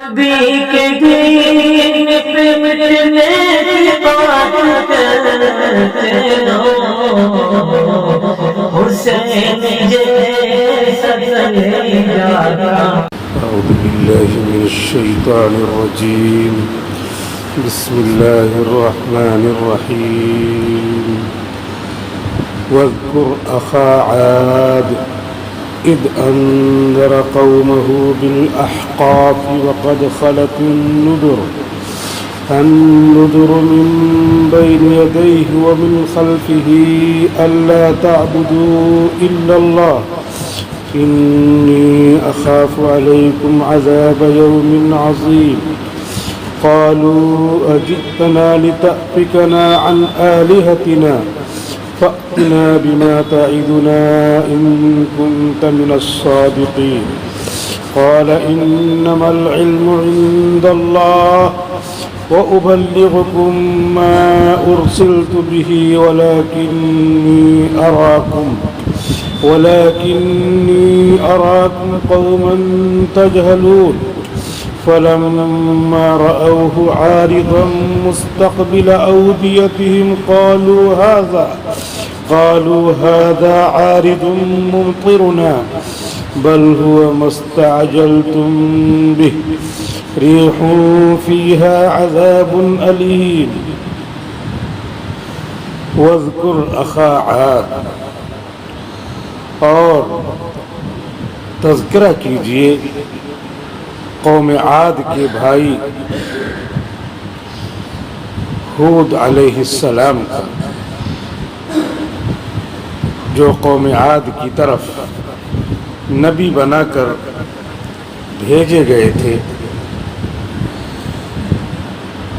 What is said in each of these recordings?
نبی کے دین پہ مٹنے کی بات کرتے رہو، حسین جیسا چلے جاتا۔ أعوذ بالله من الشيطان الرجيم، بسم الله الرحمن الرحيم. واذكر أخا عاد إذ أنذر قومه بالأحقاف وقد خلت النذر من بين يديه ومن خلفه ألا تعبدوا إلا الله إني أخاف عليكم عذاب يوم عظيم. قالوا أجئتنا لتأفكنا عن آلهتنا فأتنا بما تعدنا إن كنت من الصادقين. قال إنما العلم عند الله وأبلغكم ما أرسلت به ولكني أراكم قوما تجهلون. فلما رأوه عارضا مستقبل أوديتهم قالوا هذا عارض ممطرنا بل هو ما استعجلتم به ريح فيها عذاب أليم. واذكر أخا عاد، اور تذکرہ کیجئے قوم عاد کے بھائی ہود علیہ السلام کا، جو قوم عاد کی طرف نبی بنا کر بھیجے گئے تھے.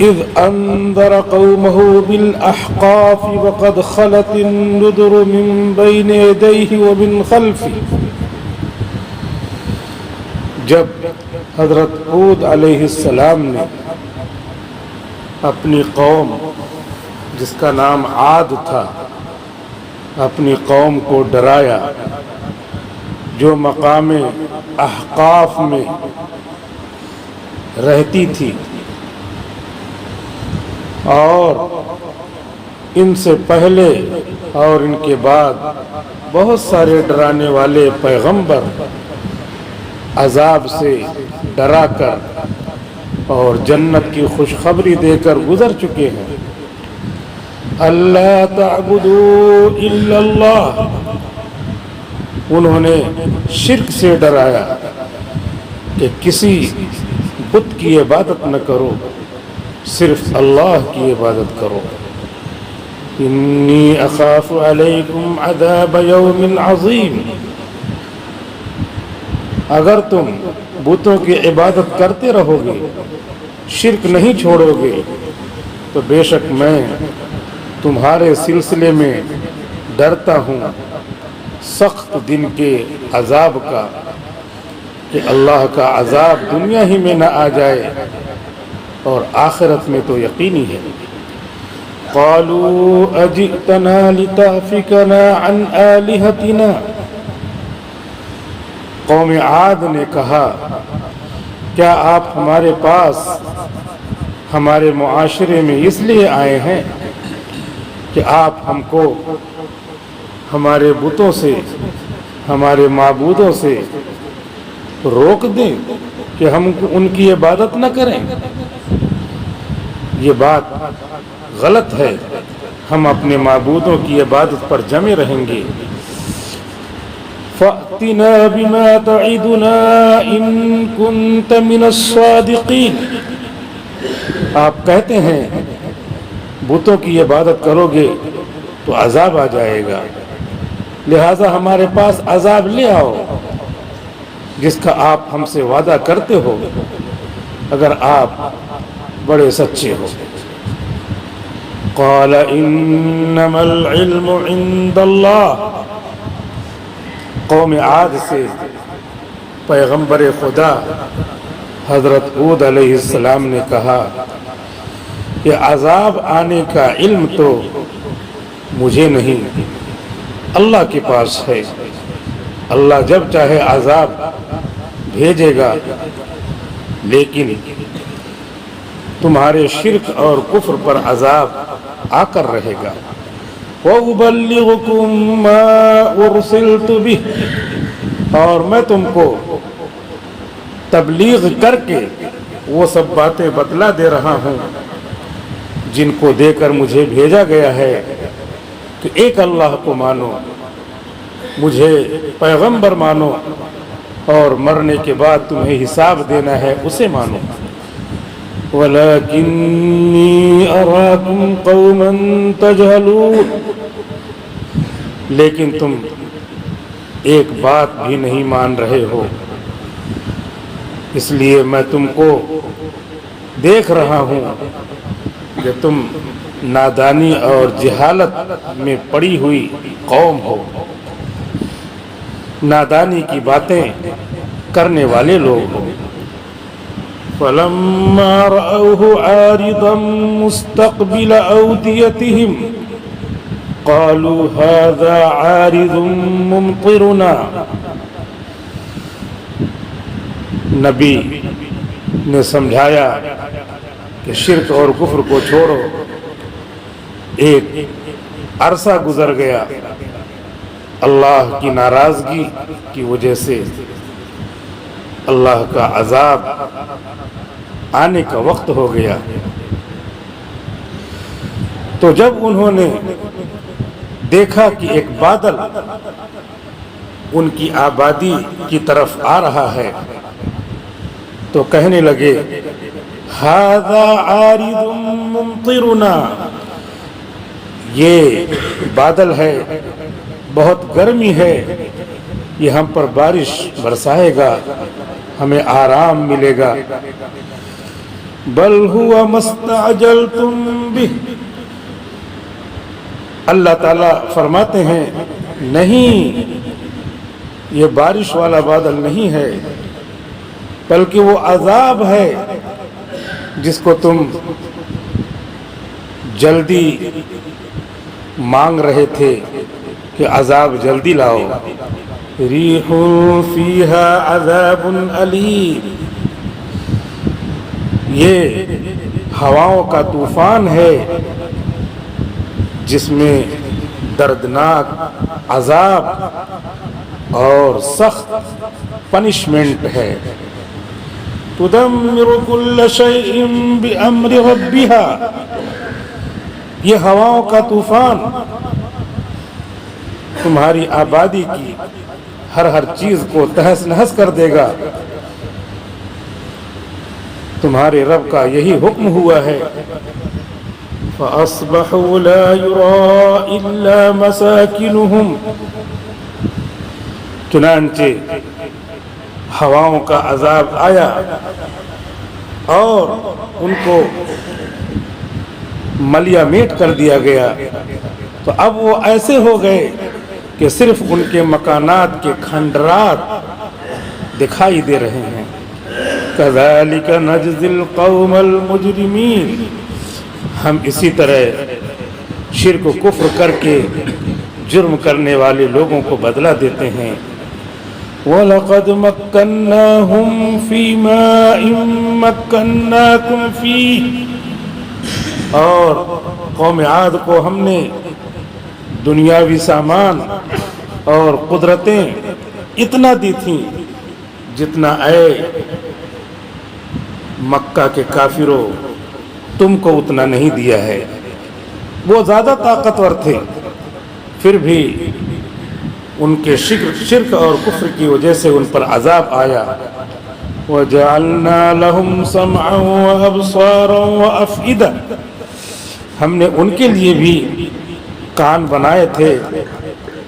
اذ انذر قومه بالاحقاف وقد خلت النذر من بين يديه ومن خلفه. جب حضرت ہود علیہ السلام نے اپنی قوم، جس کا نام عاد تھا، اپنی قوم کو ڈرایا، جو مقام احقاف میں رہتی تھی، اور ان سے پہلے اور ان کے بعد بہت سارے ڈرانے والے پیغمبر عذاب سے ڈرا کر اور جنت کی خوشخبری دے کر گزر چکے ہیں. اللہ تعبدوا الا اللہ، انہوں نے شرک سے ڈرایا کہ کسی بت کی عبادت نہ کرو، صرف اللہ کی عبادت کرو. انی اخاف علیکم عذاب یوم عظیم، اگر تم بتوں کی عبادت کرتے رہو گے، شرک نہیں چھوڑو گے، تو بے شک میں تمہارے سلسلے میں ڈرتا ہوں سخت دن کے عذاب کا، کہ اللہ کا عذاب دنیا ہی میں نہ آ جائے اور آخرت میں تو یقینی ہے. قالوا اجئتنا لتأفكنا عن آلهتنا، قوم عاد نے کہا کیا آپ ہمارے پاس ہمارے معاشرے میں اس لیے آئے ہیں کہ آپ ہم کو ہمارے بتوں سے، ہمارے معبودوں سے روک دیں کہ ہم ان کی عبادت نہ کریں؟ یہ بات غلط ہے، ہم اپنے معبودوں کی عبادت پر جمے رہیں گے. فَأْتِنَا بِمَا تَعِدُنَا إِن كُنتَ مِنَ الصَّادِقِينَ. آپ کہتے ہیں بتوں کی عبادت کرو گے تو عذاب آ جائے گا، لہذا ہمارے پاس عذاب لے آؤ جس کا آپ ہم سے وعدہ کرتے ہو، اگر آپ بڑے سچے ہو. قال انما العلم عند اللہ، قوم عاد سے پیغمبر خدا حضرت ہود علیہ السلام نے کہا کہ عذاب آنے کا علم تو مجھے نہیں، اللہ کے پاس ہے. اللہ جب چاہے عذاب بھیجے گا. لیکن تمہارے شرک اور کفر پر عذاب آ کر رہے گا. وَأُبَلِّغُكُم مَّا أُرْسِلْتُ بِهِ، اور میں تم کو تبلیغ کر کے وہ سب باتیں بتلا دے رہا ہوں جن کو دے کر مجھے بھیجا گیا ہے کہ ایک اللہ کو مانو، مجھے پیغمبر مانو، اور مرنے کے بعد تمہیں حساب دینا ہے اسے مانو. وَلَكِنِّي أَرَاكُمْ قَوْمًا تَجْهَلُونَ، لیکن تم ایک بات بھی نہیں مان رہے ہو، اس لیے میں تم کو دیکھ رہا ہوں کہ تم نادانی اور جہالت میں پڑی ہوئی قوم ہو، نادانی کی باتیں کرنے والے لوگ ہو. فَلَمَّا رَأَوْهُ عَارِضًا مُسْتَقْبِلَ أَوْدِيَتِهِمْ قَالُوا هَذَا عَارِضٌ مُمْطِرُنَا. نبی نے سمجھایا کہ شرک اور کفر کو چھوڑو. ایک عرصہ گزر گیا، اللہ کی ناراضگی کی وجہ سے اللہ کا عذاب آنے کا وقت ہو گیا. تو جب انہوں نے دیکھا کہ ایک بادل ان کی آبادی کی طرف آ رہا ہے تو کہنے لگے ھذا عارض ممطرنا، یہ بادل ہے، بہت گرمی ہے، یہ ہم پر بارش برسائے گا، ہمیں آرام ملے گا. بل هو ما استعجلتم به، اللہ تعالیٰ فرماتے ہیں نہیں، یہ بارش والا بادل نہیں ہے، بلکہ وہ عذاب ہے جس کو تم جلدی مانگ رہے تھے کہ عذاب جلدی لاؤ. ریح فیہا عذاب علیم، یہ ہواؤں کا طوفان ہے جس میں دردناک عذاب اور سخت پنشمنٹ ہے. تدمر كل شيء بأمر ربها، یہ ہواؤں کا طوفان تمہاری آبادی کی ہر چیز کو تہس نہس کر دے گا. تمہارے رب کا یہی حکم ہوا ہے. فَأَصْبَحُوا لَا يُرَىٰ إِلَّا مَسَاكِنُهُمْ، چنانچہ ہواؤں کا عذاب آیا اور ان کو ملیا میٹ کر دیا گیا، تو اب وہ ایسے ہو گئے کہ صرف ان کے مکانات کے کھنڈرات دکھائی دے رہے ہیں. كَذَلِكَ نَجْزِي الْقَوْمَ الْمُجْرِمِينَ، ہم اسی طرح شرک و کفر کر کے جرم کرنے والے لوگوں کو بدلہ دیتے ہیں. وَلَقَدْ مَكَّنَّاهُمْ فِي مَاءٍ مَكَّنَّاكُمْ فِيهِ، اور قوم عاد کو ہم نے دنیاوی سامان اور قدرتیں اتنا دی تھیں جتنا اے مکہ کے کافروں تم کو اتنا نہیں دیا ہے. وہ زیادہ طاقتور تھے، پھر بھی ان کے شرک اور کفر کی وجہ سے ان پر عذاب آیا. وَجَعَلْنَا لَهُمْ سَمْعًا وَأَبْصَارًا وَأَفْئِدَةً، ہم نے ان کے لیے بھی کان بنائے تھے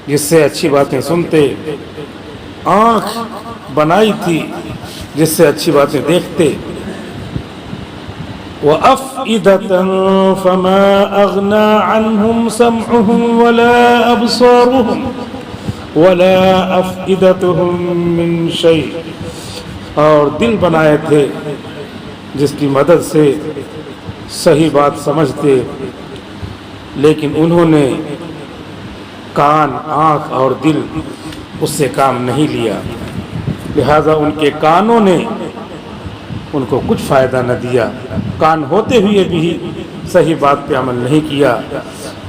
جس سے اچھی باتیں سنتے، آنکھ بنائی تھی جس سے اچھی باتیں دیکھتے. وَأَفْئِدَةً فَمَا أَغْنَى عَنْهُمْ سَمْعُهُمْ وَلَا أَبْصَارُهُمْ وَلَا أَفْئِدَتُهُمْ مِنْ شَيْءٍ، اور دل بنائے تھے جس کی مدد سے صحیح بات سمجھتے، لیکن انہوں نے کان، آنکھ اور دل اس سے کام نہیں لیا. لہذا ان کے کانوں نے ان کو کچھ فائدہ نہ دیا، کان ہوتے ہوئے بھی صحیح بات پہ عمل نہیں کیا،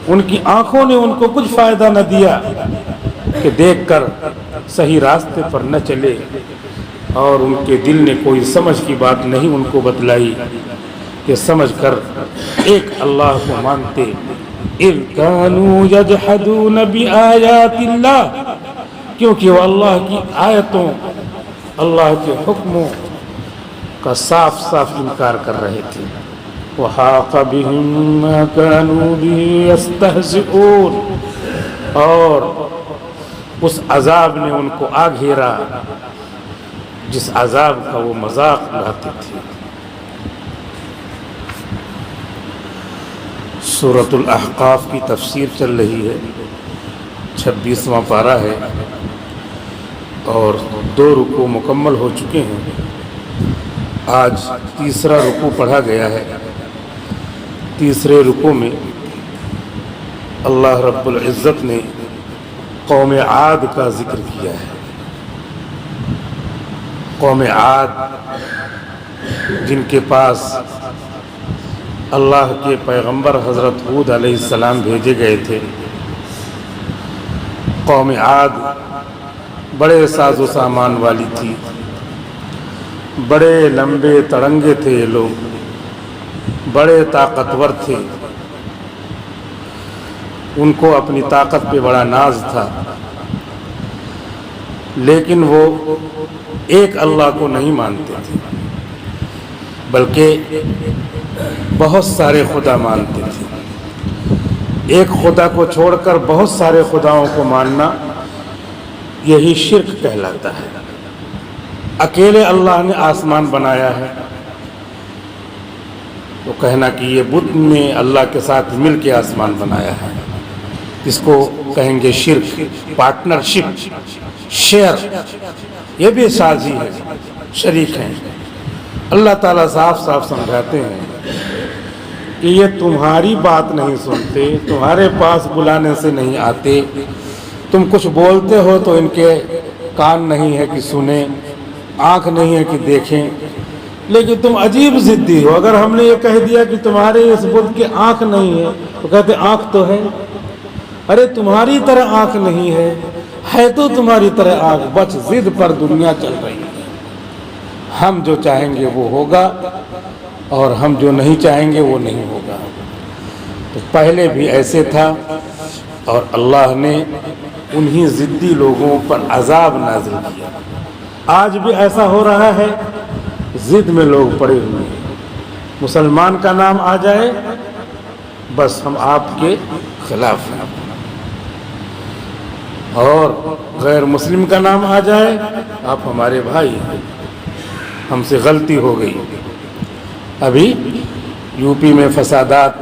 ان کی آنکھوں نے ان کو کچھ فائدہ نہ دیا کہ دیکھ کر صحیح راستے پر نہ چلے، اور ان کے دل نے کوئی سمجھ کی بات نہیں ان کو بتلائی کہ سمجھ کر ایک اللہ کو مانتے۔ اِذْ كَانُوا يَجْحَدُونَ بِآيَاتِ اللَّهِ، کیونکہ وہ اللہ کی آیتوں، اللہ کے حکموں کا صاف صاف انکار کر رہے تھے۔ وَحَاقَ بِهِم مَّا كَانُوا بِهِ يَسْتَهْزِئُونَ، اور اس عذاب نے ان کو آ گھیرا جس عذاب کا وہ مذاق اڑاتے تھے۔ سورۃ الاحقاف کی تفسیر چل رہی ہے، 26واں پارہ ہے، اور 2 رکوع مکمل ہو چکے ہیں۔ آج تیسرا رکوع پڑھا گیا ہے۔ تیسرے رکوع میں اللہ رب العزت نے قوم عاد کا ذکر کیا ہے۔ قوم عاد جن کے پاس اللہ کے پیغمبر حضرت ہود علیہ السلام بھیجے گئے تھے۔ قوم عاد بڑے ساز و سامان والی تھی، بڑے لمبے تڑنگے تھے، یہ لوگ بڑے طاقتور تھے، ان کو اپنی طاقت پہ بڑا ناز تھا، لیکن وہ ایک اللہ کو نہیں مانتے تھے، بلکہ بہت سارے خدا مانتے تھے۔ ایک خدا کو چھوڑ کر بہت سارے خداؤں کو ماننا یہی شرک کہلاتا ہے۔ اکیلے اللہ نے آسمان بنایا ہے تو کہنا کہ یہ بت نے اللہ کے ساتھ مل کے آسمان بنایا ہے، اس کو کہیں گے شرک، پارٹنرشپ، شیئر، یہ بھی سازی ہے، شریک ہیں۔ اللہ تعالیٰ صاف صاف سمجھاتے ہیں کہ یہ تمہاری بات نہیں سنتے، تمہارے پاس بلانے سے نہیں آتے، تم کچھ بولتے ہو تو ان کے کان نہیں ہے کہ سنیں، آنکھ نہیں ہے کہ دیکھیں، لیکن تم عجیب ضدی ہو۔ اگر ہم نے یہ کہہ دیا کہ تمہارے اس بت کی آنکھ نہیں ہے تو کہتے آنکھ تو ہے۔ ارے تمہاری طرح آنکھ نہیں ہے تو تمہاری طرح آنکھ، بس ضد پر دنیا چل رہی ہے۔ ہم جو چاہیں گے وہ ہوگا اور ہم جو نہیں چاہیں گے وہ نہیں ہوگا۔ تو پہلے بھی ایسے تھا اور اللہ نے انہی ضدی لوگوں پر عذاب نازل کیا۔ آج بھی ایسا ہو رہا ہے، ضد میں لوگ پڑے ہوئے ہیں۔ مسلمان کا نام آ جائے بس ہم آپ کے خلاف ہیں، اور غیر مسلم کا نام آ جائے آپ ہمارے بھائی ہیں، ہم سے غلطی ہو گئی۔ ابھی یو پی میں فسادات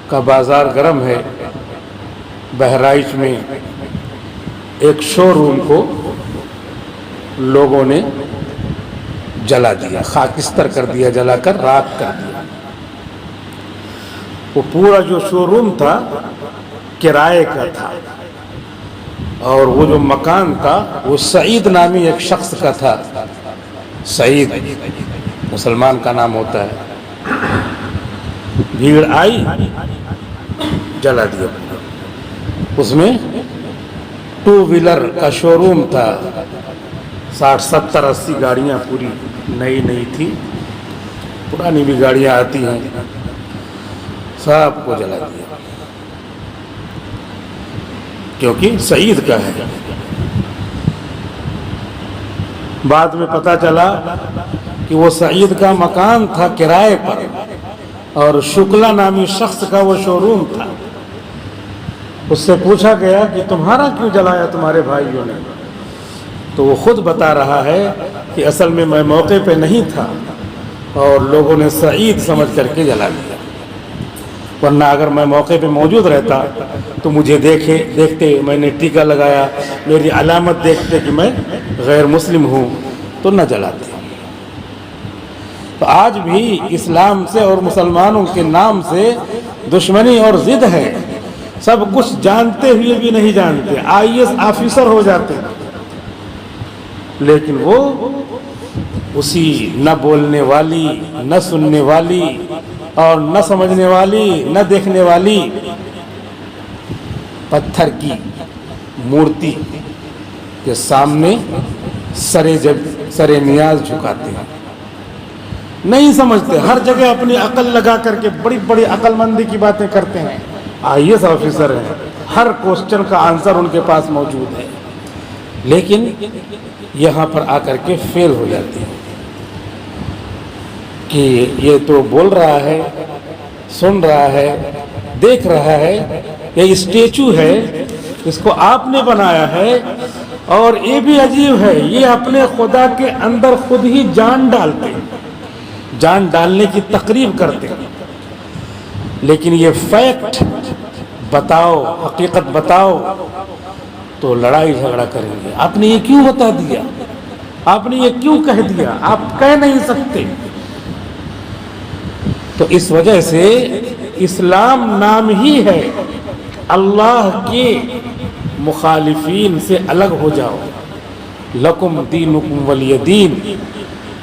کا بازار گرم ہے۔ بہرائچ میں ایک شو روم کو لوگوں نے جلا دیا، خاکستر کر دیا، جلا کر راکھ کر دیا۔ وہ پورا جو شو روم تھا کرائے کا تھا، اور وہ جو مکان تھا وہ سعید نامی ایک شخص کا تھا۔ سعید مسلمان کا نام ہوتا ہے۔ بھیڑ آئی، جلا دیا۔ اس میں 2 ویلر کا شو روم تھا، 60 70 80 گاڑیاں پوری نئی نئی تھی، پرانی بھی گاڑیاں آتی ہیں، سب کو جلا دیا کیونکہ سعید کا ہے۔ بعد میں پتہ چلا کہ وہ سعید کا مکان تھا کرائے پر، اور شکلا نامی شخص کا وہ شو روم تھا۔ اس سے پوچھا گیا کہ تمہارا کیوں جلایا تمہارے بھائیوں نے؟ تو وہ خود بتا رہا ہے کہ اصل میں موقع پہ نہیں تھا اور لوگوں نے سعید سمجھ کر کے جلا دیا، ورنہ اگر میں موقع پہ موجود رہتا تو مجھے دیکھتے میں نے ٹیکا لگایا، میری علامت دیکھتے کہ میں غیر مسلم ہوں تو نہ جلاتے۔ تو آج بھی اسلام سے اور مسلمانوں کے نام سے دشمنی اور ضد ہے۔ سب کچھ جانتے ہوئے بھی نہیں جانتے، IAS آفیسر ہو جاتے ہیں، لیکن وہ اسی نہ بولنے والی، نہ سننے والی اور نہ سمجھنے والی، نہ دیکھنے والی پتھر کی مورتی کے سامنے سر نیاز جھکاتے ہیں، نہیں سمجھتے، ہر جگہ اپنی عقل لگا کر کے بڑی بڑی عقل مندی کی باتیں کرتے ہیں، IAS آفیسر ہیں، ہر کوسچن کا آنسر ان کے پاس موجود ہے، لیکن یہاں پر آ کر کے فیل ہو جاتے ہیں کہ یہ تو بول رہا ہے، سن رہا ہے، دیکھ رہا ہے، یہ اسٹیچو ہے، اس کو آپ نے بنایا ہے، اور یہ بھی عجیب ہے، یہ اپنے خدا کے اندر خود ہی جان ڈالتے ہیں، جان ڈالنے کی تقریب کرتے ہیں، لیکن یہ فیکٹ بتاؤ، حقیقت بتاؤ تو لڑائی جھگڑا کریں گے، آپ نے یہ کیوں بتا دیا، آپ نے یہ کیوں کہہ دیا، آپ کہہ نہیں سکتے۔ تو اس وجہ سے اسلام نام ہی ہے اللہ کے مخالفین سے الگ ہو جاؤ، لکم دینکم ولی دین،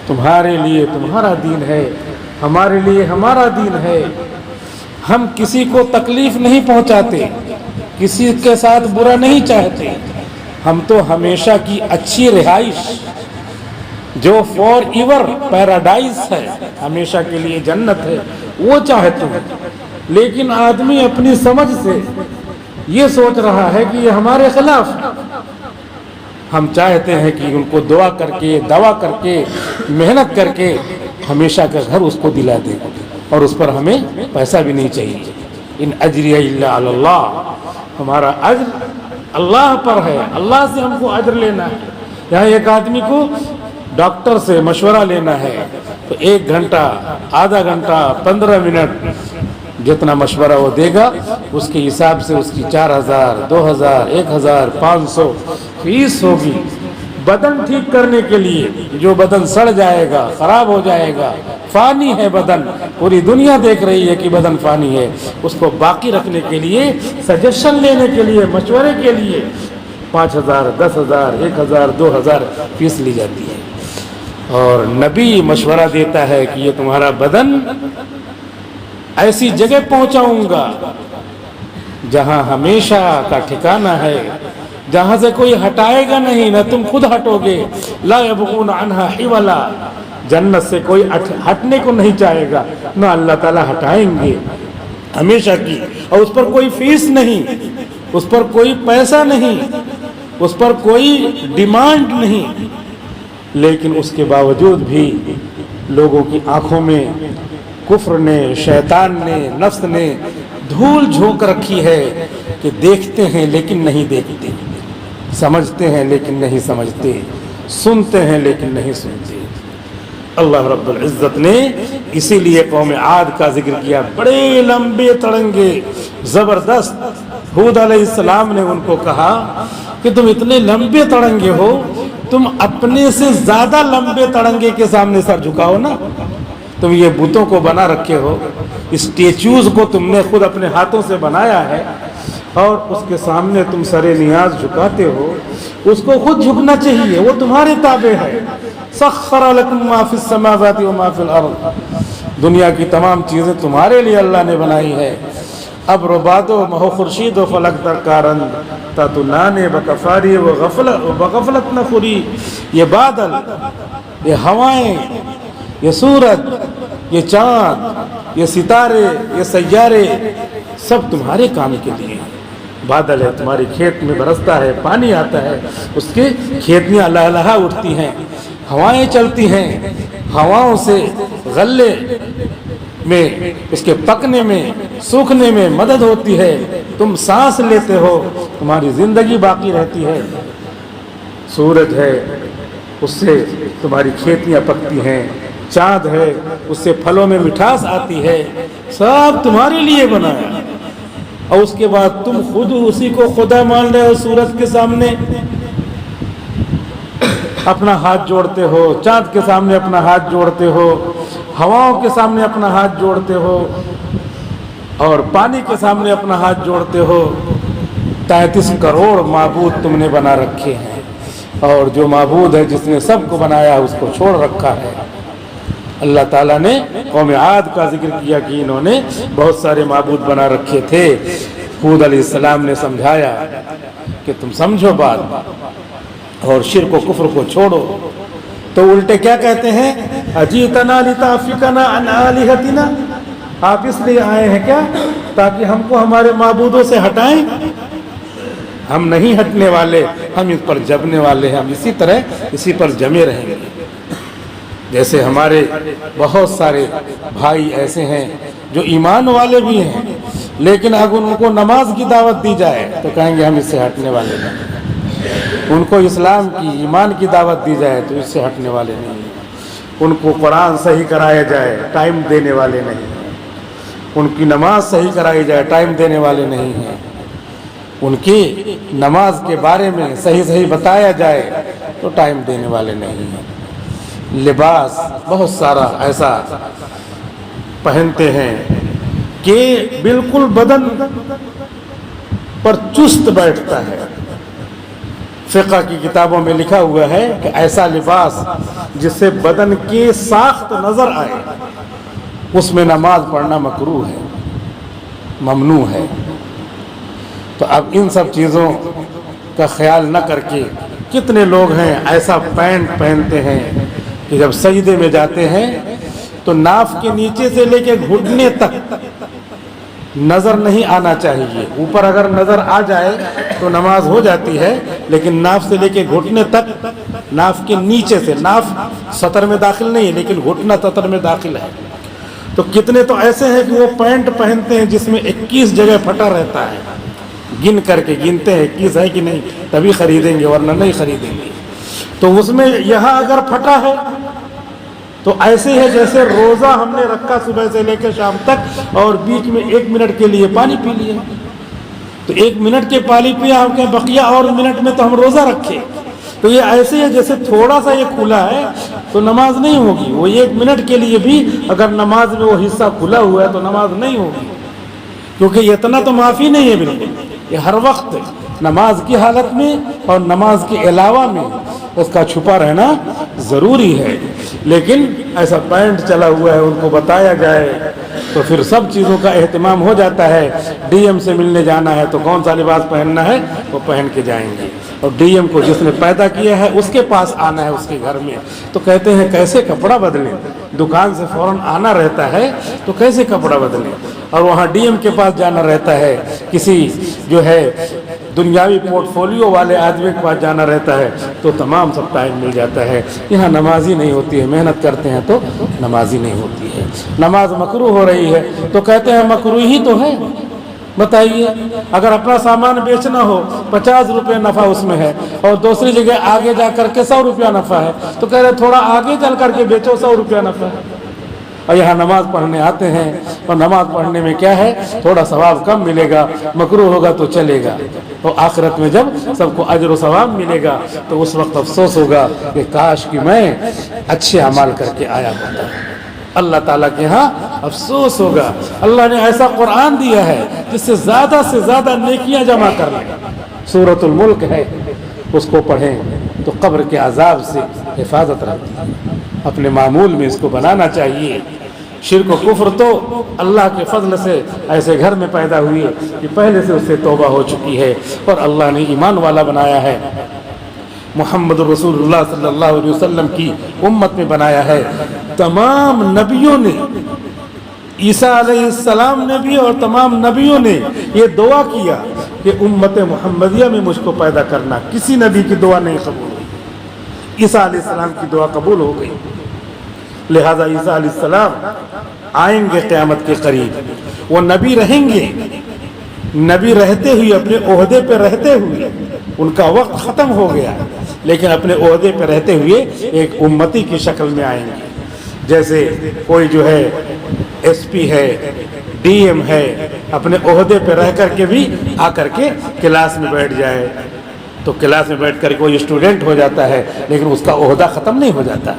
تمہارے لیے تمہارا دین ہے، ہمارے لیے ہمارا دین ہے، ہم کسی کو تکلیف نہیں پہنچاتے، کسی کے ساتھ برا نہیں چاہتے، ہم تو ہمیشہ کی اچھی رہائش جو فار ایور پیراڈائز ہے، ہمیشہ کے لیے جنت ہے، وہ چاہتے ہیں، لیکن آدمی اپنی سمجھ سے یہ سوچ رہا ہے کہ یہ ہمارے خلاف، ہم چاہتے ہیں کہ ان کو دعا کر کے، دعا کر کے، محنت کر کے ہمیشہ کا گھر اس کو دلا دیں، اور اس پر ہمیں پیسہ بھی نہیں چاہیے، ان اجری الا علی اللہ، ہمارا اجر اللہ پر ہے، اللہ سے ہم کو اجر لینا ہے۔ یہاں ایک آدمی کو ڈاکٹر سے مشورہ لینا ہے تو 1 گھنٹہ، آدھا گھنٹہ، 15 منٹ جتنا مشورہ وہ دے گا اس کے حساب سے اس کی 4000، 2000، 1500 فیس ہوگی۔ بدن ٹھیک کرنے کے لیے، جو بدن سڑ جائے گا، خراب ہو جائے گا، فانی ہے بدن، پوری دنیا دیکھ رہی ہے کہ بدن فانی ہے، اس کو باقی رکھنے کے لیے، سجیشن لینے کے لیے، مشورے کے لیے 5000، 10000، 1000، 2000 فیس لی جاتی ہے، اور نبی مشورہ دیتا ہے کہ یہ تمہارا بدن ایسی جگہ پہنچاؤں گا جہاں ہمیشہ کا ٹھکانہ ہے، جہاں سے کوئی ہٹائے گا نہیں، نہ تم خود ہٹو گے، لا یبغون عنہا حولا، جنت سے کوئی ہٹنے کو نہیں چاہے گا، نہ اللہ تعالیٰ ہٹائیں گے، ہمیشہ کی، اور اس پر کوئی فیس نہیں، اس پر کوئی پیسہ نہیں، اس پر کوئی ڈیمانڈ نہیں، لیکن اس کے باوجود بھی لوگوں کی آنکھوں میں کفر نے، شیطان نے، نفس نے دھول جھونک رکھی ہے کہ دیکھتے ہیں لیکن نہیں دیکھتے، سمجھتے ہیں لیکن نہیں سمجھتے، سنتے ہیں لیکن نہیں سنتے۔ اللہ رب العزت نے اسی لیے قوم عاد کا ذکر کیا، بڑے لمبے تڑنگے، زبردست۔ ہود علیہ السلام نے ان کو کہا کہ تم اتنے لمبے تڑنگے ہو، تم اپنے سے زیادہ لمبے تڑنگے کے سامنے سر جھکاؤ نا، تم یہ بتوں کو بنا رکھے ہو، اسٹیچوز کو تم نے خود اپنے ہاتھوں سے بنایا ہے، اور اس کے سامنے تم سر نیاز جھکاتے ہو، اس کو خود جھکنا چاہیے، وہ تمہارے تابع ہے۔ سخر لکم ما فی السماوات و ما فی الارض، دنیا کی تمام چیزیں تمہارے لیے اللہ نے بنائی ہے۔ اب ربادو مہو خورشید و فلک در کارند تا تو نانے بکفاری و بغفلت نخوری، یہ بادل، یہ ہوائیں، یہ سورج، یہ چاند، یہ ستارے، یہ سیارے، سب تمہارے کام کے لیے۔ بادل ہے، تمہارے کھیت میں برستا ہے، پانی آتا ہے، اس کے کھیتیاں لہلہا اٹھتی ہیں، ہوائیں چلتی ہیں، ہواؤں سے غلے میں، اس کے پکنے میں، سوکھنے میں مدد ہوتی ہے، تم سانس لیتے ہو، تمہاری زندگی باقی رہتی ہے۔ سورج ہے، اس سے تمہاری کھیتیاں پکتی ہیں، چاند ہے، اس سے پھلوں میں مٹھاس آتی ہے، سب تمہارے لیے بنایا، اور اس کے بعد تم خود اسی کو خدا مان رہے ہو۔ سورج کے سامنے اپنا ہاتھ جوڑتے ہو، چاند کے سامنے اپنا ہاتھ جوڑتے ہو، ہواؤں کے سامنے اپنا ہاتھ جوڑتے ہو، اور پانی کے سامنے اپنا ہاتھ جوڑتے ہو۔ 33 کروڑ معبود تم نے بنا رکھے ہیں، اور جو معبود ہے جس نے سب کو بنایا اس کو چھوڑ رکھا ہے۔ اللہ تعالیٰ نے قوم عاد کا ذکر کیا کہ انہوں نے بہت سارے معبود بنا رکھے تھے۔ ہود علیہ السلام نے سمجھایا کہ تم سمجھو بات اور شرک و کفر کو چھوڑو، تو الٹے کیا کہتے ہیں؟ اجیتنا لتافکنا عن آلہتنا، آپ اس لیے آئے ہیں کیا تاکہ ہم کو ہمارے معبودوں سے ہٹائیں؟ ہم نہیں ہٹنے والے، ہم اس پر جمنے والے ہیں، ہم اسی پر جمے رہیں گے۔ جیسے ہمارے بہت سارے بھائی ایسے ہیں جو ایمان والے بھی ہیں، لیکن اگر ان کو نماز کی دعوت دی جائے تو کہیں گے ہم اس سے ہٹنے والے نہیں۔ ان کو اسلام کی، ایمان کی دعوت دی جائے تو اس سے ہٹنے والے نہیں۔ ان کو قرآن صحیح کرایا جائے، ٹائم دینے والے نہیں۔ ان کی نماز صحیح کرائی جائے، ٹائم دینے والے نہیں ہیں۔ ان کی نماز کے بارے میں صحیح بتایا جائے تو ٹائم دینے والے نہیں ہیں۔ لباس بہت سارا ایسا پہنتے ہیں کہ بالکل بدن پر چست بیٹھتا ہے۔ فقہ کی کتابوں میں لکھا ہوا ہے کہ ایسا لباس جس سے بدن کی ساخت نظر آئے اس میں نماز پڑھنا مکروہ ہے، ممنوع ہے۔ تو اب ان سب چیزوں کا خیال نہ کر کے کتنے لوگ ہیں ایسا پینٹ پہنتے ہیں کہ جب سجدے میں جاتے ہیں تو ناف کے نیچے سے لے کے گھٹنے تک نظر نہیں آنا چاہیے۔ اوپر اگر نظر آ جائے تو نماز ہو جاتی ہے، لیکن ناف سے لے کے گھٹنے تک، ناف کے نیچے سے، ناف سطر میں داخل نہیں ہے لیکن گھٹنا سطر میں داخل ہے۔ تو کتنے تو ایسے ہیں کہ وہ پینٹ پہنتے ہیں جس میں 21 جگہ پھٹا رہتا ہے، گن کر کے گنتے ہیں 21 ہے کہ نہیں تبھی خریدیں گے ورنہ نہیں خریدیں گے۔ تو اس میں یہاں اگر پھٹا ہے تو ایسے ہے جیسے روزہ ہم نے رکھا صبح سے لے کے شام تک اور بیچ میں 1 منٹ کے لیے پانی پی لیا، تو 1 منٹ کے پانی پیا ہم کہ بقیہ اور منٹ میں تو ہم روزہ رکھے۔ تو یہ ایسے ہے جیسے تھوڑا سا یہ کھلا ہے تو نماز نہیں ہوگی، وہ 1 منٹ کے لیے بھی اگر نماز میں وہ حصہ کھلا ہوا ہے تو نماز نہیں ہوگی، کیونکہ اتنا تو معافی نہیں ہے بالکل۔ یہ ہر وقت نماز کی حالت میں اور نماز کے علاوہ میں اس کا چھپا رہنا ضروری ہے۔ لیکن ایسا پینٹ چلا ہوا ہے، ان کو بتایا جائے تو پھر سب چیزوں کا اہتمام ہو جاتا ہے۔ ڈی ایم سے ملنے جانا ہے تو کون سا لباس پہننا ہے وہ پہن کے جائیں گے، اور ڈی ایم کو جس نے پیدا کیا ہے اس کے پاس آنا ہے اس کے گھر میں، تو کہتے ہیں کیسے کپڑا بدلیں، دکان سے فوراً آنا رہتا ہے تو کیسے کپڑا بدلیں، اور وہاں ڈی ایم کے پاس جانا رہتا ہے، کسی جو ہے دنیاوی پورٹ فولیو والے آدمی کے پاس جانا رہتا ہے تو تمام سب ٹائم مل جاتا ہے۔ یہاں نمازی نہیں ہوتی ہے، محنت کرتے ہیں تو نمازی نہیں ہوتی ہے۔ نماز مکروہ ہو رہی ہے تو کہتے ہیں مکروہ ہی تو ہے۔ بتائیے اگر اپنا سامان بیچنا ہو 50 روپے نفع اس میں ہے اور دوسری جگہ آگے جا کر کے 100 روپیہ نفع ہے تو کہہ رہے تھوڑا آگے چل کر کے بیچو 100 روپیہ نفع ہے، اور یہاں نماز پڑھنے آتے ہیں اور نماز پڑھنے میں کیا ہے تھوڑا ثواب کم ملے گا، مکروہ ہوگا تو چلے گا، اور آخرت میں جب سب کو اجر و ثواب ملے گا تو اس وقت افسوس ہوگا کہ کاش کہ میں اچھے اعمال کر کے آیا ہوتا۔ اللہ تعالیٰ کے ہاں افسوس ہوگا۔ اللہ نے ایسا قرآن دیا ہے جس سے زیادہ نیکیاں جمع کر لیں۔ سورۃ الملک ہے، اس کو پڑھیں تو قبر کے عذاب سے حفاظت رہتی ہے۔ اپنے معمول میں اس کو بنانا چاہیے۔ شرک و کفر تو اللہ کے فضل سے ایسے گھر میں پیدا ہوئی کہ پہلے سے اس سے توبہ ہو چکی ہے اور اللہ نے ایمان والا بنایا ہے، محمد رسول اللہ صلی اللہ علیہ وسلم کی امت میں بنایا ہے۔ تمام نبیوں نے، عیسیٰ علیہ السلام نے بھی اور تمام نبیوں نے یہ دعا کیا کہ امت محمدیہ میں مجھ کو پیدا کرنا۔ کسی نبی کی دعا نہیں قبول ہوئی، عیسیٰ علیہ السلام کی دعا قبول ہو گئی۔ لہذا عیسیٰ علیہ السلام آئیں گے قیامت کے قریب، وہ نبی رہیں گے، نبی رہتے ہوئے، اپنے عہدے پہ رہتے ہوئے، ان کا وقت ختم ہو گیا لیکن اپنے عہدے پہ رہتے ہوئے ایک امتی کی شکل میں آئیں گے۔ جیسے کوئی جو ہے ایس پی ہے، ڈی ایم ہے، اپنے عہدے پہ رہ کر کے بھی آ کر کے کلاس میں بیٹھ جائے تو کلاس میں بیٹھ کر کوئی اسٹوڈنٹ ہو جاتا ہے لیکن اس کا عہدہ ختم نہیں ہو جاتا،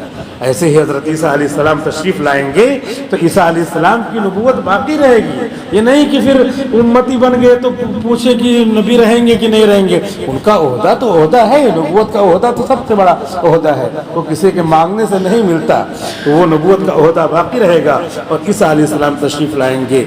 ایسے ہی حضرت عیسیٰ علیہ السلام تشریف لائیں گے تو عیسیٰ علیہ السلام کی نبوت باقی رہے گی. یہ نہیں کہ پھر امتی بن گئے تو پوچھے کہ نبی رہیں گے کہ نہیں رہیں گے. ان کا عہدہ تو عہدہ ہے, نبوت کا عہدہ تو سب سے بڑا عہدہ ہے, وہ کسی کے مانگنے سے نہیں ملتا, تو وہ نبوت کا عہدہ باقی رہے گا اور عیسیٰ علیہ السلام تشریف لائیں گے.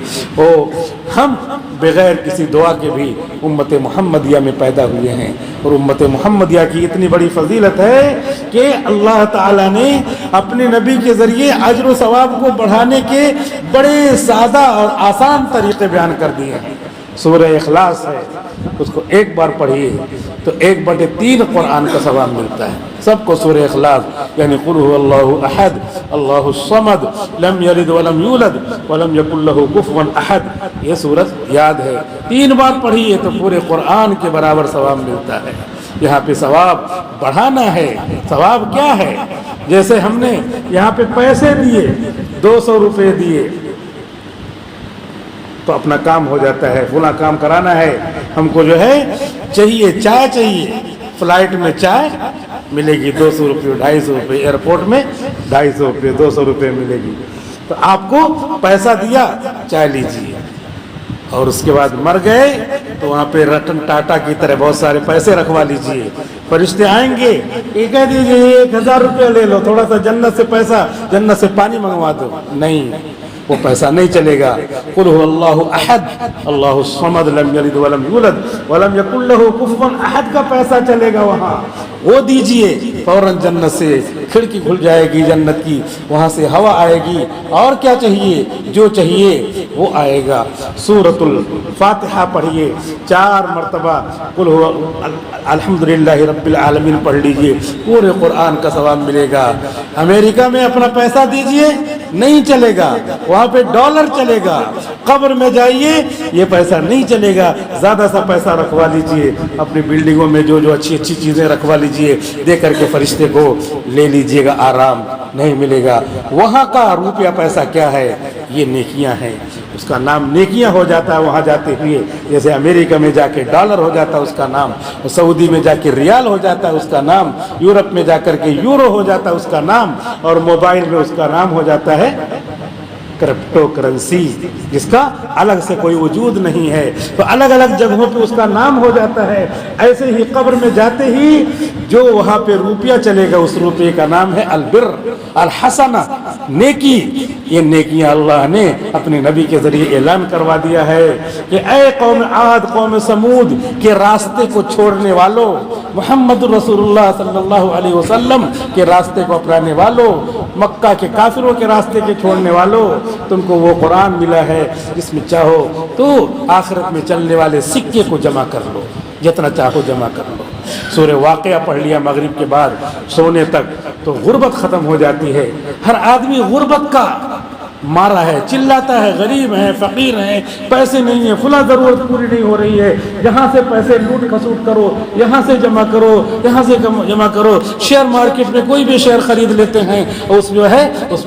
ہم بغیر کسی دعا کے بھی امت محمدیہ میں پیدا ہوئے ہیں, اور امت محمدیہ کی اتنی بڑی فضیلت ہے کہ اللہ تعالیٰ نے اپنے نبی کے ذریعے اجر و ثواب کو بڑھانے کے بڑے سادہ اور آسان طریقے بیان کر دیے ہیں. سورہ اخلاص ہے, اس کو ایک بار پڑھیے تو 1/3 قرآن کا ثواب ملتا ہے. سب کو سورہ اخلاص یعنی قل هو اللہ احد اللہ الصمد لم یلد ولم یولد ولم یکن لہ کفوا احد, یہ سورت یاد ہے. 3 بار پڑھیے تو پورے قرآن کے برابر ثواب ملتا ہے. یہاں پہ ثواب بڑھانا ہے. ثواب کیا ہے؟ جیسے ہم نے یہاں پہ پیسے دیے, 200 روپے دیے تو اپنا کام ہو جاتا ہے. فلاں کام کرانا ہے, ہم کو جو ہے چاہیے چائے چاہیے, فلائٹ میں چائے ملے گی 200 روپے 250 روپے, ایئرپورٹ میں 250 روپے 200 روپے ملے گی. تو آپ کو پیسہ دیا چائے لیجیے, اور اس کے بعد مر گئے تو وہاں پہ رتن ٹاٹا کی طرح بہت سارے پیسے رکھوا لیجیے. فرشتے آئیں گے, یہ کہہ دیجیے 1000 روپے لے لو, تھوڑا سا جنت سے پیسہ, جنت سے پانی منگوا دو. نہیں, وہ پیسہ نہیں چلے گا. قل هو اللہ احد اللہ الصمد لم یلد ولم یولد ولم یکن لہ کفوا احد کا پیسہ چلے گا وہاں, وہ دیجئے, فوراً جنت سے کھڑکی کھل جائے گی جنت کی, وہاں سے ہوا آئے گی, اور کیا چاہیے, جو چاہیے وہ آئے گا. سورۃ الفاتحہ پڑھیے 4 مرتبہ, قل هو الحمدللہ رب العالمین پڑھ لیجئے, پورے قرآن کا ثواب ملے گا. امریکہ میں اپنا پیسہ دیجئے, نہیں چلے گا, وہاں پہ ڈالر چلے گا. قبر میں جائیے, یہ پیسہ نہیں چلے گا. زیادہ سا پیسہ رکھوا لیجئے, اپنی بلڈنگوں میں جو اچھی اچھی چیزیں رکھوا لیجئے, دے کر کے فرشتے کو لے لیجئے گا, آرام نہیں ملے گا. وہاں کا روپیہ پیسہ کیا ہے؟ یہ نیکیاں ہیں, اس کا نام نیکیاں ہو جاتا ہے وہاں جاتے ہوئے. جیسے امریکہ میں جا کے ڈالر ہو جاتا ہے اس کا نام, سعودی میں جا کے ریال ہو جاتا ہے اس کا نام, یورپ میں جا کر کے یورو ہو جاتا ہے اس کا نام, اور موبائل میں اس کا نام ہو جاتا ہے کرپٹو کرنسی, جس کا الگ سے کوئی وجود نہیں ہے. تو الگ الگ جگہوں پہ اس کا نام ہو جاتا ہے. ایسے ہی قبر میں جاتے ہی جو وہاں پہ روپیہ چلے گا, اس روپیے کا نام ہے البر الحسنہ, نیکی. یہ نیکیاں اللہ نے اپنے نبی کے ذریعے اعلان کروا دیا ہے کہ اے قوم عاد قوم سمود کے راستے کو چھوڑنے والوں, محمد رسول اللہ صلی اللہ علیہ وسلم کے راستے کو اپنانے والوں, مکہ کے کافروں کے راستے کے چھوڑنے والوں, تم کو وہ قرآن ملا ہے جس میں چاہو تو آخرت میں چلنے والے سکے کو جمع کر لو, جتنا چاہو جمع کر لو. سورہ واقعہ پڑھ لیا مغرب کے بعد سونے تک تو غربت ختم ہو جاتی ہے. ہر آدمی غربت کا مارا ہے, چلاتا ہے, غریب ہے, فقیر ہے, پیسے نہیں ہیں, فلاں ضرورت پوری نہیں ہو رہی ہے, یہاں سے پیسے لوٹ کھسوٹ کرو, یہاں سے جمع کرو, یہاں سے جمع کرو. شیئر مارکیٹ میں کوئی بھی شیئر خرید لیتے ہیں, اس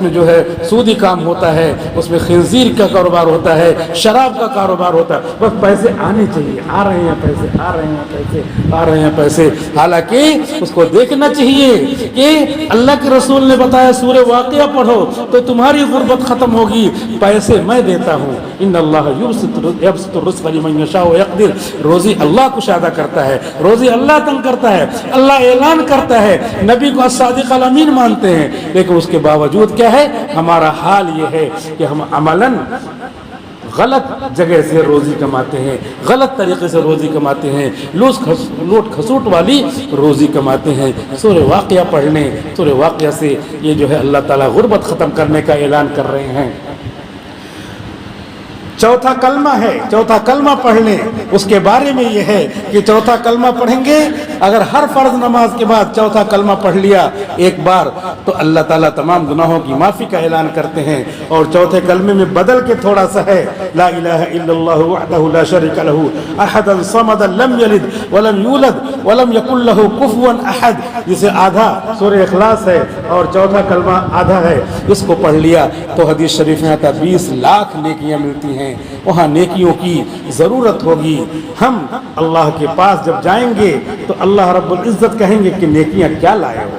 میں جو ہے سودی کام ہوتا ہے, اس میں خنزیر کا کاروبار ہوتا ہے, شراب کا کاروبار ہوتا ہے. بس پیسے آنے چاہیے, آ رہے ہیں پیسے, آ رہے ہیں پیسے, آ رہے ہیں پیسے. حالانکہ اس کو دیکھنا چاہیے کہ اللہ کے رسول نے بتایا سورہ واقعہ پڑھو تو تمہاری غربت ختم ہوگی. پیسے میں دیتا ہوں, ان اللہ یبسط الرزق لمن یشاء ویقدر, روزی اللہ کشادہ کرتا ہے, روزی اللہ تنگ کرتا ہے. اللہ اعلان کرتا ہے, نبی کو الصادق الامین مانتے ہیں, لیکن اس کے باوجود کیا ہے, ہمارا حال یہ ہے کہ ہم عملاً غلط جگہ سے روزی کماتے ہیں, غلط طریقے سے روزی کماتے ہیں, لوٹ کھسوٹ والی روزی کماتے ہیں. سورہ واقعہ پڑھ لیں, سورہ واقعہ سے یہ جو ہے اللہ تعالیٰ غربت ختم کرنے کا اعلان کر رہے ہیں. چوتھا کلمہ ہے, چوتھا کلمہ پڑھ لیں. اس کے بارے میں یہ ہے کہ چوتھا کلمہ پڑھیں گے, اگر ہر فرض نماز کے بعد چوتھا کلمہ پڑھ لیا ایک بار تو اللہ تعالیٰ تمام گناہوں کی معافی کا اعلان کرتے ہیں. اور چوتھے کلمے میں بدل کے تھوڑا سا ہے, لا الہ الا اللہ وحدہ لا شریک لہ احد الصمد لم یلد ولم یولد ولم یکن لہ کفوا احد, جسے آدھا سورہ اخلاص ہے اور چوتھا کلمہ آدھا ہے. اس کو پڑھ لیا تو حدیث شریف میں آتا 20 لاکھ نیکیاں ملتی ہیں. وہاں نیکیوں کی ضرورت ہوگی. ہم اللہ کے پاس جب جائیں گے تو اللہ رب العزت کہیں گے کہ نیکیاں کیا لائے ہو,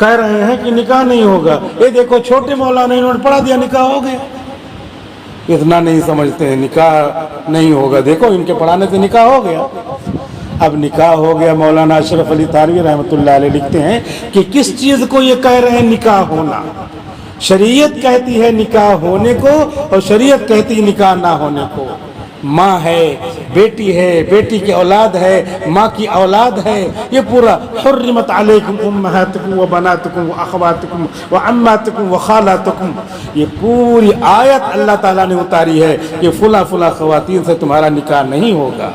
کہہ رہے ہیں کہ نکاح نہیں ہوگا. یہ دیکھو چھوٹے مولانا انہوں نے پڑھا دیا نکاح ہو گیا. اتنا نہیں سمجھتے ہیں نکاح نہیں ہوگا. دیکھو ان کے پڑھانے سے نکاح ہو گیا. اب نکاح ہو گیا. مولانا اشرف علی تھانوی رحمۃ اللہ علیہ لکھتے ہیں کہ کس چیز کو یہ کہہ رہے ہیں نکاح ہونا. شریعت کہتی ہے نکاح ہونے کو اور شریعت کہتی ہے نکاح نہ ہونے کو. ماں ہے، بیٹی ہے، بیٹی کی اولاد ہے، ماں کی اولاد ہے. یہ پورا حرمت علیکم امہاتکم و بناتکم و اخواتکم و عماتکم و خالاتکم، یہ پوری آیت اللہ تعالیٰ نے اتاری ہے کہ فلاں فلاں خواتین سے تمہارا نکاح نہیں ہوگا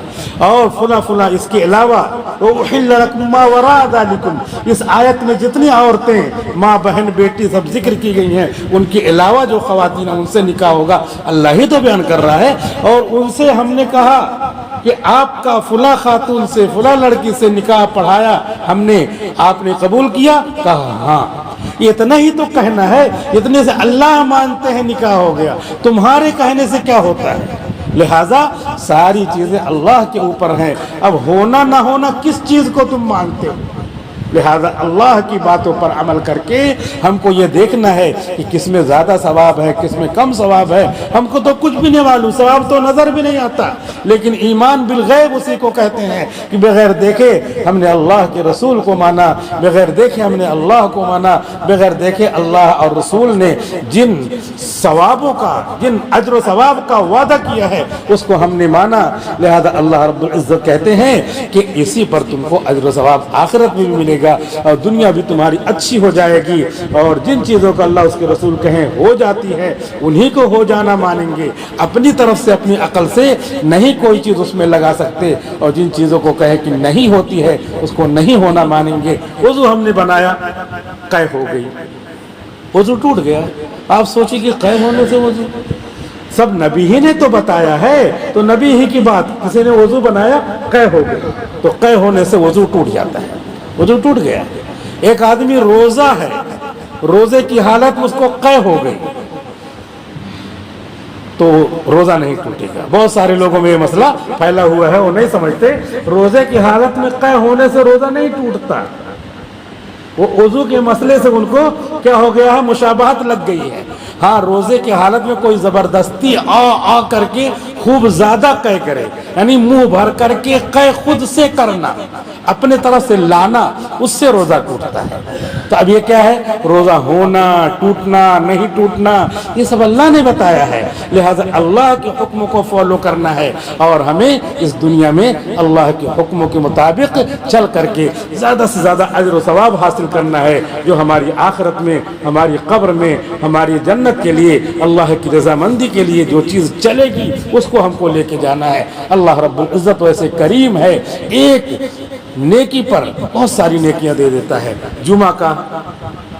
اور فلاں فلاں. اس کے علاوہ احل لکم ما وراء ذالکم، اس آیت میں جتنی عورتیں ماں بہن بیٹی سب ذکر کی گئی ہیں ان کے علاوہ جو خواتین ہیں ان سے نکاح ہوگا. اللہ ہی تو بیان کر رہا ہے. اور ان سے ہم نے کہا کہ آپ کا فلاں خاتون سے فلاں لڑکی سے نکاح پڑھایا ہم نے، آپ نے قبول کیا؟ کہا ہاں. اتنا ہی تو کہنا ہے. اتنے سے اللہ مانتے ہیں نکاح ہو گیا. تمہارے کہنے سے کیا ہوتا ہے؟ لہذا ساری چیزیں اللہ کے اوپر ہیں. اب ہونا نہ ہونا کس چیز کو تم مانتے ہو؟ لہذا اللہ کی باتوں پر عمل کر کے ہم کو یہ دیکھنا ہے کہ کس میں زیادہ ثواب ہے کس میں کم ثواب ہے. ہم کو تو کچھ بھی نہیں معلوم، ثواب تو نظر بھی نہیں آتا. لیکن ایمان بالغیب اسی کو کہتے ہیں کہ بغیر دیکھے ہم نے اللہ کے رسول کو مانا، بغیر دیکھے ہم نے اللہ کو مانا، بغیر دیکھے اللہ اور رسول نے جن ثوابوں کا، جن اجر و ثواب کا وعدہ کیا ہے اس کو ہم نے مانا. لہذا اللہ رب العزت کہتے ہیں کہ اسی پر تم کو اجر و ثواب آخرت میں بھی ملے گا اور دنیا بھی تمہاری اچھی ہو جائے گی. اور جن چیزوں کا اللہ اس کے رسول کہیں ہو جاتی ہے انہی کو ہو جانا مانیں گے. اپنی طرف سے اپنی عقل سے نہیں کوئی چیز اس میں لگا سکتے. اور جن چیزوں کو کہے کہ نہیں ہوتی ہے اس کو نہیں ہونا مانیں گے. وضو ہم نے بنایا، قے ہو گئی، وضو ٹوٹ گیا. آپ سوچیں کہ قے ہونے سے وضو، سب نبی ہی نے تو بتایا ہے، تو نبی ہی کی بات. کسی نے وضو بنایا قے ہو گئی تو قے ہونے سے وضو ٹوٹ جاتا ہے. وضو ٹوٹ گیا. ایک آدمی روزہ ہے، روزے کی حالت میں اس کو قے ہو گئی تو روزہ نہیں ٹوٹے گا. بہت سارے لوگوں میں یہ مسئلہ پھیلا ہوا ہے، وہ نہیں سمجھتے روزے کی حالت میں قے ہونے سے روزہ نہیں ٹوٹتا. وہ وضو کے مسئلے سے ان کو کیا ہو گیا ہے، مشابہت لگ گئی ہے. ہاں روزے کی حالت میں کوئی زبردستی آ کر کے خوب زیادہ قے کرے، یعنی منہ بھر کر کے قے خود سے کرنا، اپنے طرف سے لانا، اس سے روزہ ٹوٹتا ہے. تو اب یہ کیا ہے، روزہ ہونا ٹوٹنا نہیں ٹوٹنا یہ سب اللہ نے بتایا ہے. لہذا اللہ کے حکم کو فالو کرنا ہے اور ہمیں اس دنیا میں اللہ کے حکموں کے مطابق چل کر کے زیادہ سے زیادہ اجر و ثواب حاصل کرنا ہے، جو ہماری آخرت میں، ہماری قبر میں، ہماری جنت کے لیے، اللہ کی رضامندی کے لیے جو چیز چلے گی اس کو ہم کو لے کے جانا ہے. اللہ رب العزت ویسے کریم ہے، ایک نیکی پر بہت ساری نیکیاں دے دیتا ہے. جمعہ کا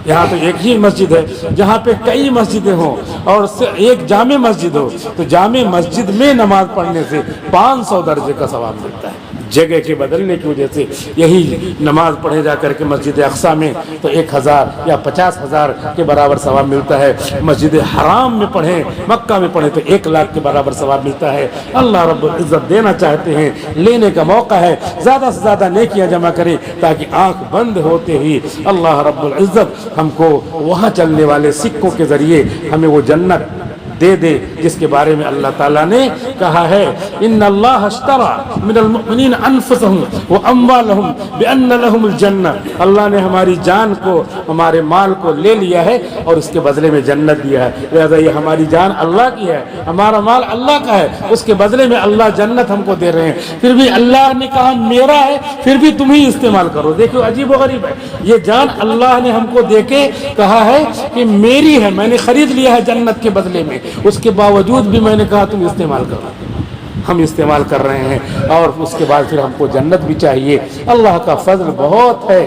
یہاں تو ایک ہی مسجد ہے، جہاں پہ کئی مسجدیں ہوں اور ایک جامع مسجد ہو تو جامع مسجد میں نماز پڑھنے سے 500 درجے کا ثواب ملتا ہے. جگہ کے بدلنے کی وجہ سے یہی نماز پڑھے جا کر کے مسجد اقصیٰ میں تو 1000 یا 50,000 کے برابر ثواب ملتا ہے. مسجد حرام میں پڑھیں، مکہ میں پڑھیں تو 1,00,000 کے برابر ثواب ملتا ہے. اللہ رب العزت دینا چاہتے ہیں، لینے کا موقع ہے. زیادہ سے زیادہ نیکیاں جمع کریں تاکہ آنکھ بند ہوتے ہی اللہ رب العزت ہم کو وہاں چلنے والے سکوں کے ذریعے ہمیں وہ جنت دے دے جس کے بارے میں اللہ تعالیٰ نے کہا ہے ان اللہ اشترى من المؤمنین انفسهم واموالهم بان لهم الجنہ. اللہ نے ہماری جان کو، ہمارے مال کو لے لیا ہے اور اس کے بدلے میں جنت دیا ہے. لہذا یہ ہماری جان اللہ کی ہے، ہمارا مال اللہ کا ہے، اس کے بدلے میں اللہ جنت ہم کو دے رہے ہیں. پھر بھی اللہ نے کہا میرا ہے، پھر بھی تم ہی استعمال کرو. دیکھو عجیب و غریب ہے، یہ جان اللہ نے ہم کو دے کے کہا ہے کہ میری ہے، میں نے خرید لیا ہے جنت کے بدلے میں، اس کے باوجود بھی میں نے کہا تم استعمال کرو. ہم استعمال کر رہے ہیں اور اس کے بعد پھر ہم کو جنت بھی چاہیے. اللہ کا فضل بہت ہے.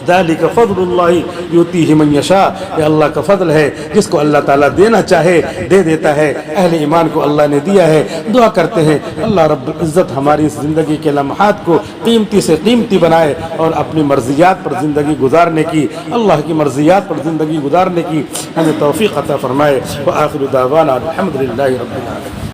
ذالک فضل اللہ یؤتیہ من یشاء، یہ اللہ کا فضل ہے، جس کو اللہ تعالیٰ دینا چاہے دے دیتا ہے. اہل ایمان کو اللہ نے دیا ہے. دعا کرتے ہیں اللہ رب العزت ہماری اس زندگی کے لمحات کو قیمتی سے قیمتی بنائے اور اپنی مرضیات پر زندگی گزارنے کی، اللہ کی مرضیات پر زندگی گزارنے کی ہمیں توفیق عطا فرمائے. وآخر دعوانا الحمد للہ رب العالمین.